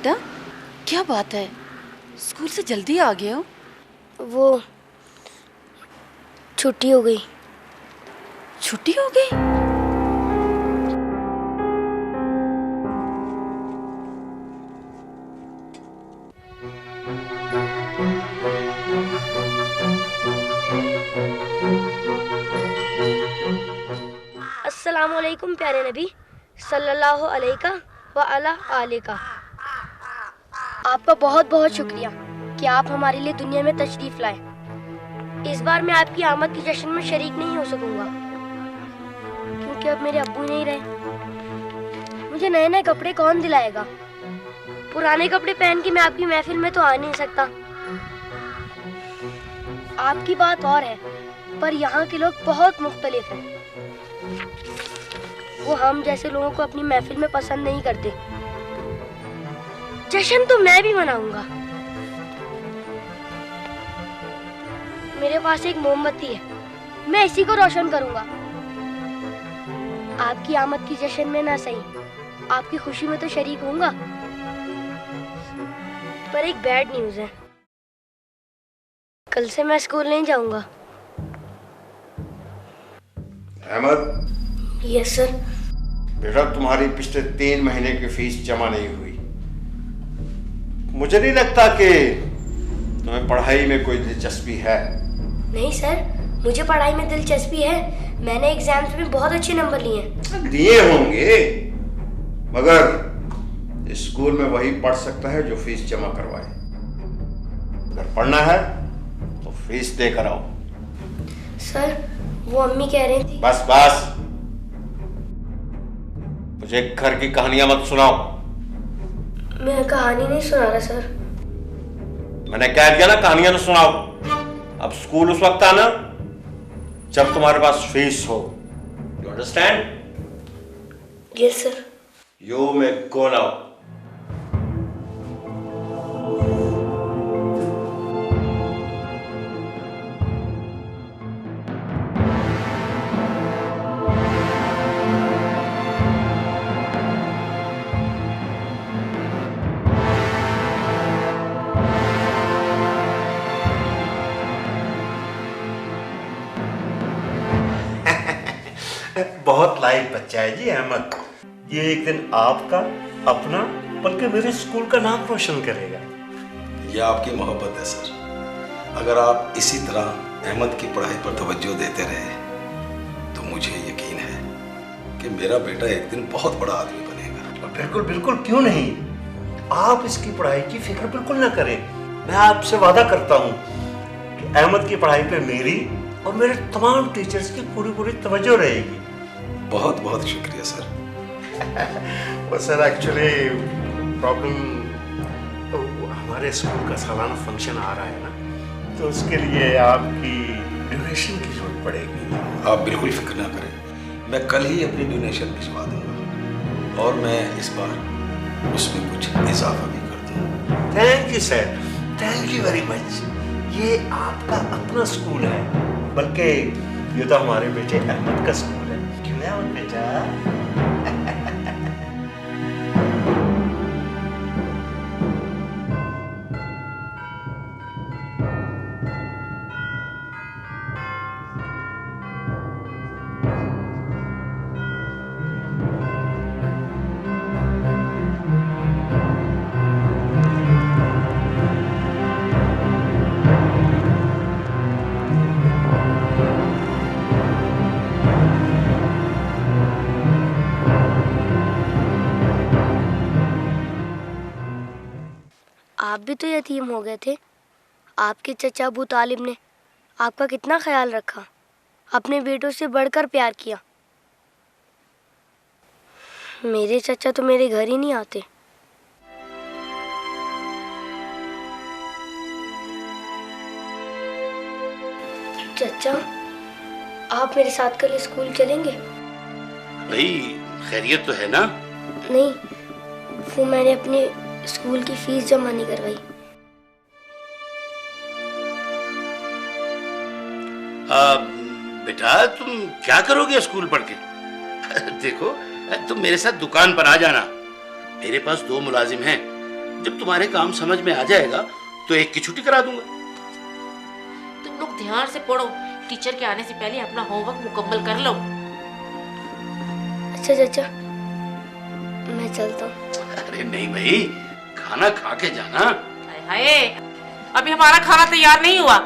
बेटा, क्या बात है, स्कूल से जल्दी आ गए हो? वो छुट्टी हो गई। छुट्टी हो गई? अस्सलामुअलैकुम प्यारे नबी सल्लल्लाहु अलैका व अला आलिका। आपका बहुत बहुत शुक्रिया कि आप हमारे लिए दुनिया में तशरीफ लाए। इस बार मैं आपकी आमद की जश्न में शरीक नहीं हो सकूंगा क्योंकि अब मेरे अब्बू नहीं रहे। मुझे नए नए कपड़े कौन दिलाएगा? पुराने कपड़े पहन के मैं आपकी महफिल में तो आ नहीं सकता। आपकी बात और है, पर यहाँ के लोग बहुत मुख्तलिफ हैं। वो हम जैसे लोगों को अपनी महफिल में पसंद नहीं करते। जश्न तो मैं भी मनाऊंगा। मेरे पास एक मोमबत्ती है, मैं इसी को रोशन करूंगा। आपकी आमद की जश्न में ना सही, आपकी खुशी में तो शरीक होऊंगा। पर एक बैड न्यूज़ है, कल से मैं स्कूल नहीं जाऊंगा। अहमद। Yes sir. बेटा, तुम्हारी पिछले 3 महीने की फीस जमा नहीं हुई। मुझे नहीं लगता कि तुम्हें पढ़ाई में कोई दिलचस्पी है। नहीं सर, मुझे पढ़ाई में दिलचस्पी है। मैंने एग्जाम्स में बहुत अच्छे नंबर लिए हैं। लिए होंगे, मगर स्कूल में वही पढ़ सकता है जो फीस जमा करवाए। अगर पढ़ना है तो फीस देकर आओ। सर, वो अम्मी कह रही थी। बस बस, मुझे घर की कहानियां मत सुनाओ। मैं कहानी नहीं सुना रहा सर। मैंने कह दिया ना, कहानियां न सुनाओ। अब स्कूल उस वक्त आना जब तुम्हारे पास फीस हो। You understand? Yes sir. You may go now. बहुत लाइक बच्चा है जी अहमद। ये एक दिन आपका अपना बल्कि मेरे स्कूल का नाम रोशन करेगा। ये आपकी मोहब्बत है सर। अगर आप इसी तरह अहमद की पढ़ाई पर तवज्जो देते रहे तो मुझे यकीन है कि मेरा बेटा एक दिन बहुत बड़ा आदमी बनेगा। बिल्कुल बिल्कुल, क्यों नहीं। आप इसकी पढ़ाई की फिक्र बिल्कुल ना करें। मैं आपसे वादा करता हूँ कि अहमद की पढ़ाई पे मेरी और मेरे तमाम टीचर्स की पूरी पूरी तवज्जो रहेगी। बहुत बहुत शुक्रिया सर। वो सर, एक्चुअली प्रॉब्लम, हमारे स्कूल का सालाना फंक्शन आ रहा है ना, तो उसके लिए आपकी डोनेशन की जरूरत पड़ेगी। आप बिल्कुल फिक्र ना करें, मैं कल ही अपनी डोनेशन भिजवा दूंगा और मैं इस बार उसमें कुछ इजाफा भी कर दूंगा। Thank you sir, thank you very much. ये आपका अपना स्कूल है, बल्कि ये तो हमारे बेटे अहमद का स्कूल है। क्यों है अहमद बेटा? आप भी तो यतीम हो गए थे। आपके चचा अबू तालिब ने आपका कितना ख्याल रखा, अपने बेटों से बढ़कर प्यार किया। मेरे चचा तो मेरे घर ही नहीं आते। चचा, आप मेरे साथ कल स्कूल चलेंगे? भाई, खैरियत तो है ना? नहीं, वो मैंने अपने स्कूल की फीस जमा नहीं करवाई। बेटा, तुम क्या करोगे स्कूल पढ़ के? देखो, तुम मेरे साथ दुकान पर आ जाना। मेरे पास 2 मुलाजिम हैं जब तुम्हारे काम समझ में आ जाएगा तो एक की छुट्टी करा दूंगा। तुम लोग ध्यान से पढ़ो, टीचर के आने से पहले अपना होमवर्क मुकम्मल कर लो। अच्छा चाचा, मैं चलता हूँ। अरे नहीं भाई, खाना खा के जाना। हाय, अभी हमारा खाना तैयार नहीं हुआ।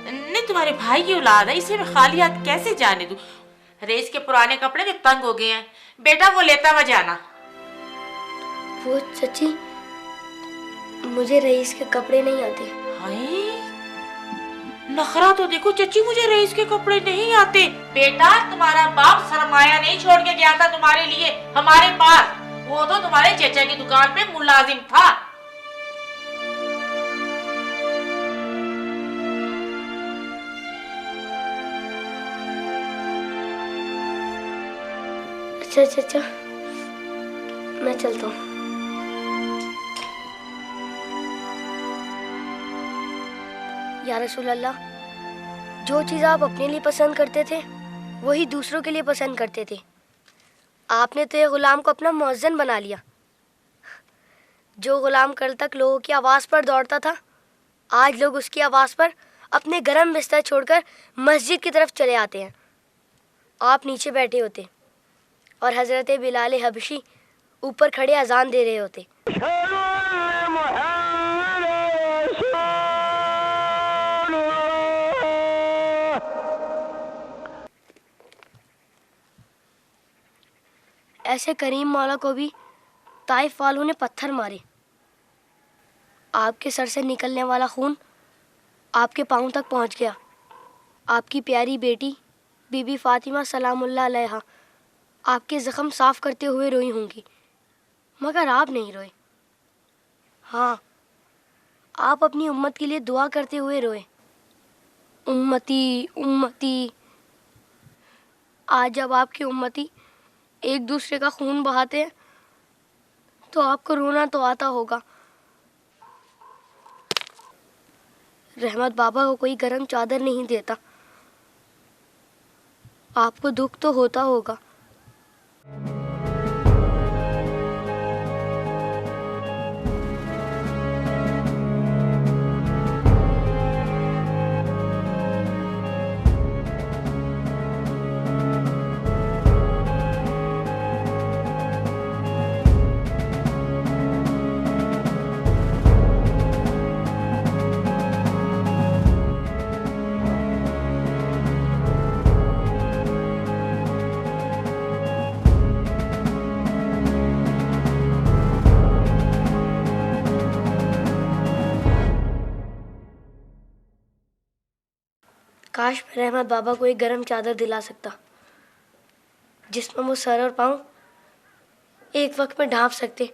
नहीं, तुम्हारे भाई की औलाद है, इसे मैं खाली हाथ कैसे जाने दूं? रेस के पुराने कपड़े भी तंग हो गए हैं। बेटा वो लेता हुआ जाना। वो चाची, मुझे रईस के कपड़े नहीं आते। हाय, नखरा तो देखो चची, मुझे रेस के कपड़े नहीं आते। बेटा तुम्हारा बाप सरमाया नहीं छोड़ के गया था तुम्हारे लिए हमारे पास, वो तो तुम्हारे चचा की दुकान पे मुलाजिम था। अच्छा चाचा, मैं चलता हूँ। या रसूल अल्लाह, जो चीज़ आप अपने लिए पसंद करते थे वही दूसरों के लिए पसंद करते थे। आपने तो ये गुलाम को अपना मुअज्जिन बना लिया। जो गुलाम कल तक लोगों की आवाज़ पर दौड़ता था, आज लोग उसकी आवाज़ पर अपने गर्म बिस्तर छोड़कर मस्जिद की तरफ चले आते हैं। आप नीचे बैठे होते और हज़रत बिलाल हबशी ऊपर खड़े अजान दे रहे होते। ऐसे करीम मौला को भी ताइफ वालों ने पत्थर मारे। आपके सर से निकलने वाला खून आपके पाँव तक पहुंच गया। आपकी प्यारी बेटी बीबी फातिमा सलामुल्लाह अलैहा आपके ज़ख्म साफ करते हुए रोई होंगी, मगर आप नहीं रोए। हाँ, आप अपनी उम्मत के लिए दुआ करते हुए रोए, उम्मती उम्मती। आज जब आपकी उम्मती एक दूसरे का खून बहाते हैं तो आपको रोना तो आता होगा। रहमत बाबा को कोई गरम चादर नहीं देता, आपको दुख तो होता होगा। काश मैं रहमत बाबा को एक गरम चादर दिला सकता जिसमें वो सर और पाँव एक वक्त में ढांप सकते।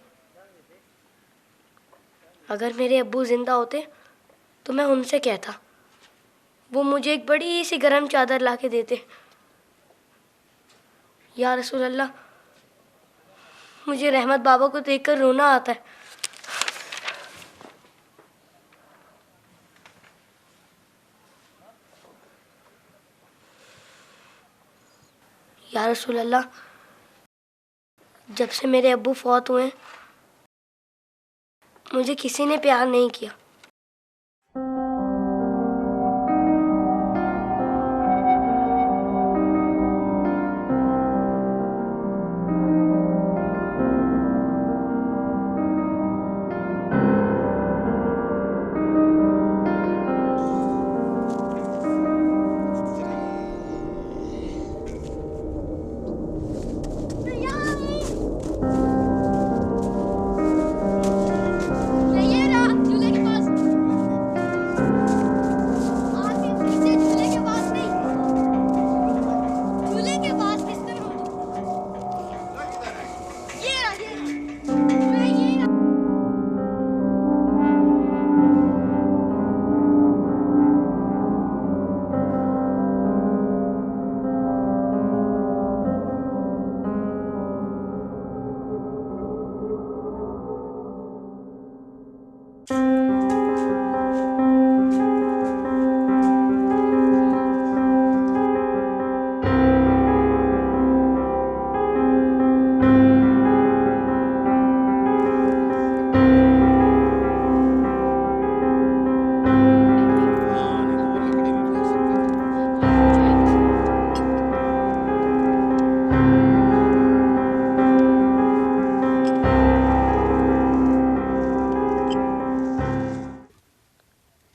अगर मेरे अब्बू जिंदा होते तो मैं उनसे कहता, वो मुझे एक बड़ी सी गरम चादर ला के देते। या रसूल अल्लाह, मुझे रहमत बाबा को देखकर रोना आता है। या रसूल अल्लाह, जब से मेरे अब्बू फौत हुए मुझे किसी ने प्यार नहीं किया। ये रहा झूले के पास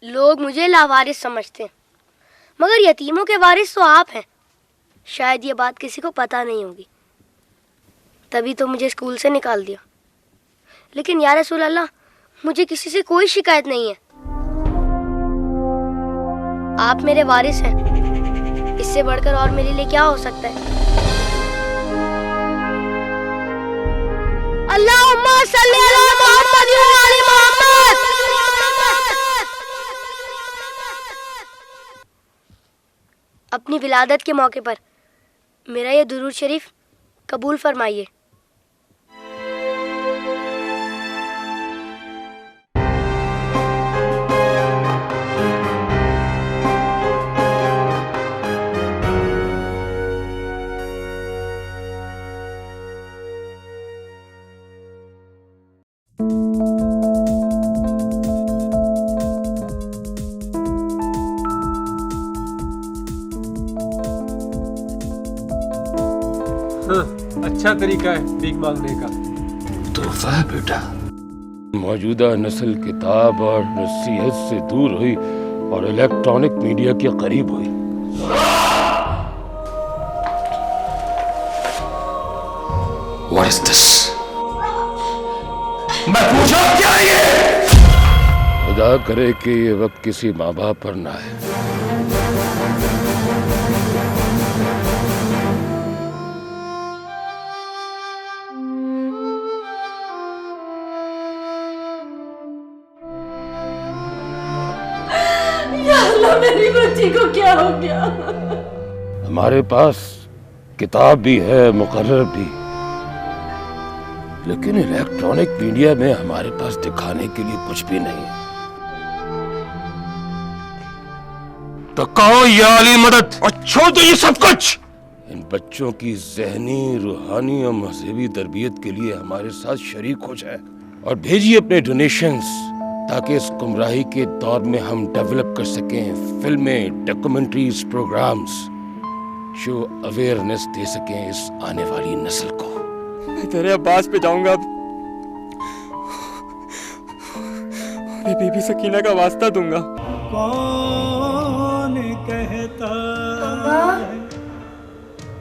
लोग मुझे लावारिस समझते हैं, मगर यतीमों के वारिस तो आप हैं। शायद ये बात किसी को पता नहीं होगी, तभी तो मुझे स्कूल से निकाल दिया। लेकिन या रसूल अल्लाह, मुझे किसी से कोई शिकायत नहीं है। आप मेरे वारिस हैं, इससे बढ़कर और मेरे लिए क्या हो सकता है। अल्लाहुम्मा सल्ली अला मुहम्मद व आले मुहम्मद। अपनी विलादत के मौके पर मेरा ये दुरूद शरीफ कबूल फरमाइए। अच्छा तरीका है भीख मांगने का। तोहफा है बेटा। मौजूदा नस्ल किताब और नसीहत से दूर हुई और इलेक्ट्रॉनिक मीडिया के करीब हुई। What is this? मैं पूछा क्या ये? खुदा करे कि ये वक्त किसी माँ बाप पर ना है। मेरी बच्ची को क्या हो गया? हमारे पास किताब भी है, मुकर्रर भी, लेकिन इलेक्ट्रॉनिक मीडिया में हमारे पास दिखाने के लिए कुछ भी नहीं है। तो कहो या अली मदद और छोड़ दो ये सब कुछ। इन बच्चों की ज़हनी, रूहानी और मजहबी तरबियत के लिए हमारे साथ शरीक हो जाए और भेजिए अपने डोनेशंस, ताकि इस गुमराही के दौर में हम डेवलप कर सकें फिल्में, डॉक्यूमेंट्रीज, प्रोग्राम्स जो अवेयरनेस दे सकें इस आने वाली नस्ल को। मैं तेरे अब्बास पे जाऊंगा अब। मैं बीबी सकीना का वास्ता दूंगा। कौन कहता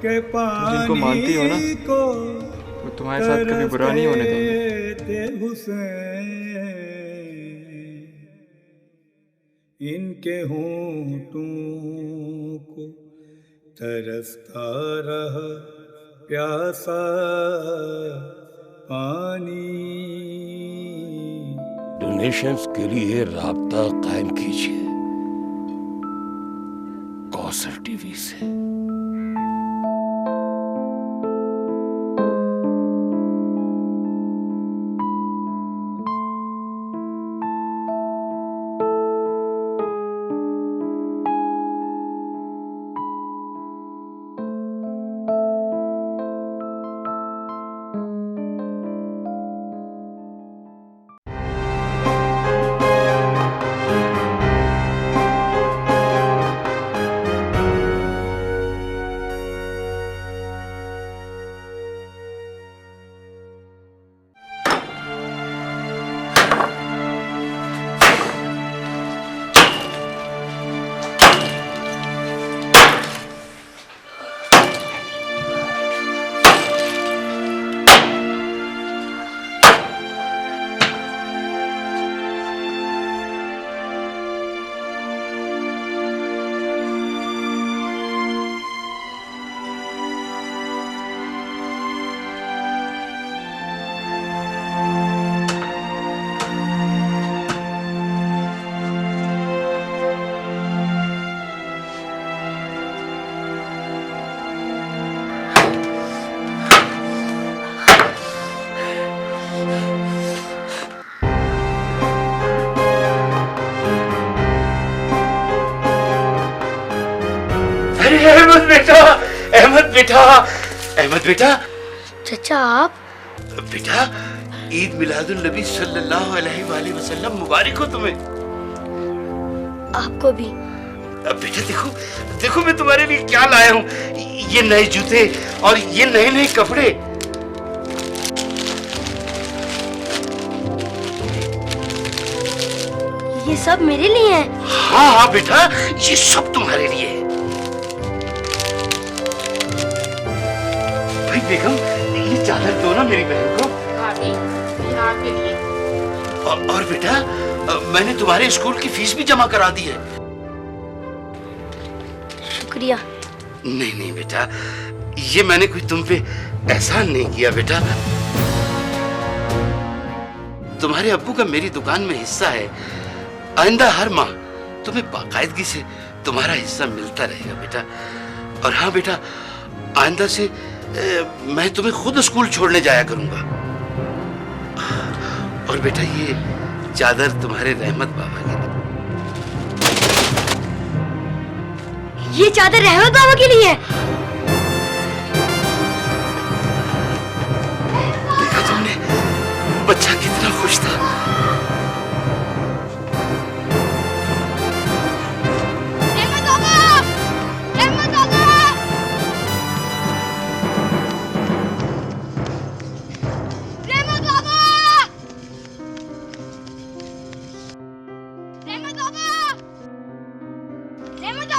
के जिनको मानती हो ना, वो तुम्हारे साथ कभी बुरा नहीं होने देंगे। इनके होंठों को तरसता रहा प्यासा पानी। डोनेशंस के लिए राब्ता कायम कीजिए कौसर टीवी से। अहमद बेटा, अहमद बेटा, अहमद बेटा। चचा आप? बेटा, ईद मिलादुल नबी सल्लल्लाहु अलैहि वसल्लम मुबारक हो तुम्हें। आपको भी। बेटा देखो, देखो मैं तुम्हारे लिए क्या लाया हूँ। ये नए जूते और ये नए नए कपड़े। ये ये सब मेरे लिए है? हाँ हाँ बेटा, ये सब तुम्हारे लिए है। भाई बेगम, ये चादर दो ना मेरी बहन को। भाभी, ये आपके लिए। और बेटा, मैंने तुम्हारे स्कूल की फीस भी जमा करा दी है। शुक्रिया। नहीं नहीं बेटा, ये मैंने कोई तुम पे एहसान नहीं किया बेटा। तुम्हारे अब्बू का मेरी दुकान में हिस्सा है। आइंदा हर माह तुम्हें बाकायदगी से तुम्हारा हिस्सा मिलता रहेगा बेटा। और हाँ बेटा, आइंदा से मैं तुम्हें खुद स्कूल छोड़ने जाया करूंगा। और बेटा, ये चादर तुम्हारे रहमत बाबा के लिए। ये चादर रहमत बाबा के लिए है? देखा तुमने, बच्चा कितना खुश था। रहमत बाबा! रहमत बाबा! रहमत बाबा! रहमत बाबा! रहमत